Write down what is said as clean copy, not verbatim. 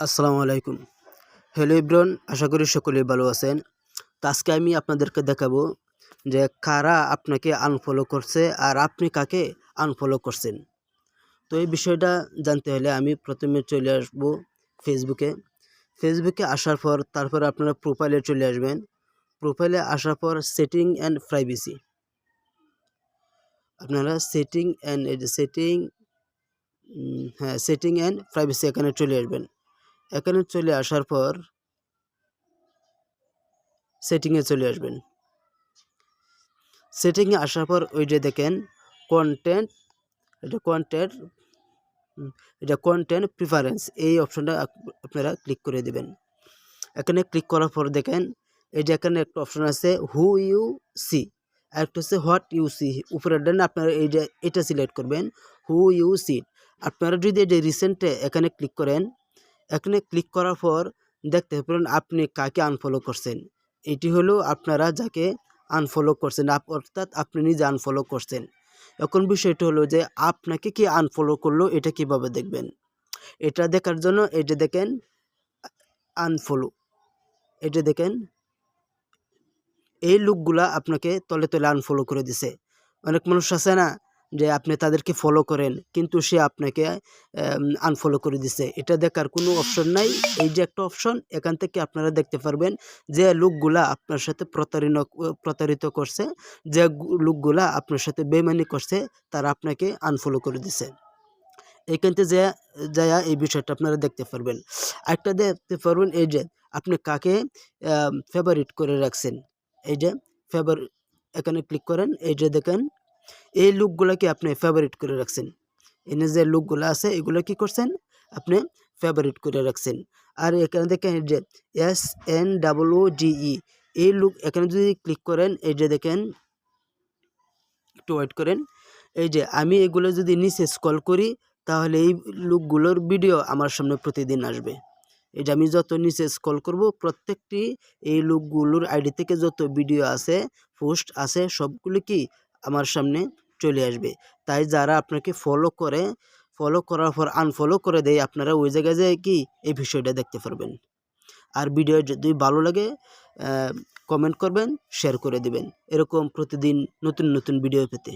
আসসালামু আলাইকুম। Hello everyone, আশা করি সকলেই ভালো আছেন। তো আজকে আমি আপনাদেরকে দেখাবো যে কারা আপনাকে আনফলো করছে আর আপনি কাকে আনফলো করছেন। তো এই বিষয়টা জানতে হলে আমি প্রথমে চলে আসব ফেসবুকে। ফেসবুকে আসার পর তারপরে আপনারা প্রোফাইলে চলে আসবেন। প্রোফাইলে আসার পর সেটিং অ্যান্ড প্রাইভেসি, আপনারা সেটিং অ্যান্ড প্রাইভেসি এখানে চলে আসবেন। এখানে চলে আসার পর সেটিংয়ে চলে আসবেন। সেটিংয়ে আসার পর ওই যে দেখেন কন্টেন্ট, এটা কন্টেন্ট প্রিফারেন্স, এই অপশনটা আপনারা ক্লিক করে দেবেন। এখানে ক্লিক করার পর দেখেন এই যে এখানে একটা অপশন আছে হু ইউ সি, আর একটা হচ্ছে হোয়াট ইউ সি। উপরের ডানে আপনারা এই যে এটা সিলেক্ট করবেন, হু ইউ সি। আপনারা যদি এই যে রিসেন্টে এখানে ক্লিক করেন, এখানে ক্লিক করার পর দেখতে পারেন আপনি কাকে আনফলো করছেন। এটি হলো আপনারা যাকে আনফলো করছেন, অর্থাৎ আপনি নিজে আনফলো করছেন। এখন বিষয়টা হলো যে আপনাকে কি আনফলো করলো, এটা কিভাবে দেখবেন। এটা দেখার জন্য এই যে দেখেন আনফলো, এই যে দেখেন এই লোকগুলা আপনাকে তলে তলে আনফলো করে দিছে। অনেক মানুষ আছে না যে আপনি তাদেরকে ফলো করেন কিন্তু সে আপনাকে আনফলো করে দিছে। এটা দেখার কোনো অপশন নাই। এই যে একটা অপশন, এখান থেকে আপনারা দেখতে পারবেন যে লোকগুলা আপনার সাথে প্রতারিত করছে, যে লোকগুলা আপনার সাথে বেইমানি করছে, তারা আপনাকে আনফলো করে দিছে। এখানতে যায়া এই বিষয়টা আপনারা দেখতে পারবেন। আরেকটা দেখতে পারবেন এই যে আপনি কাকে ফেভারিট করে রাখছেন। এই যে এখানে ক্লিক করেন, এই যে দেখেন এই লোকগুলাকে আপনি ফেভারিট করে রাখছেন। এনে যে লোকগুলো আছে এগুলো কি করছেন, আপনি ফেভারিট করে রাখছেন। আর এখানে দেখেন এই যে SNOODE, এই লোক এখানে যদি ক্লিক করেন, এই যে দেখেন একটু ওয়েট করেন, এই যে আমি এগুলো যদি নিচে স্ক্রল করি তাহলে এই লোকগুলোর ভিডিও আমার সামনে প্রতিদিন আসবে। এই যে আমি যত নিচে স্ক্রল করব প্রত্যেকটি এই লোকগুলোর আইডি থেকে যত ভিডিও আছে, পোস্ট আছে, সবগুলো কি আমার সামনে চলে আসবে। তাই যারা আপনাকে ফলো করার পর আনফলো করে দেয়, আপনারা ওই জায়গায় যেয়ে কি এই বিষয়টা দেখতে পারবেন। আর ভিডিও যদি ভালো লাগে কমেন্ট করবেন, শেয়ার করে দিবেন এরকম প্রতিদিন নতুন নতুন ভিডিও পেতে।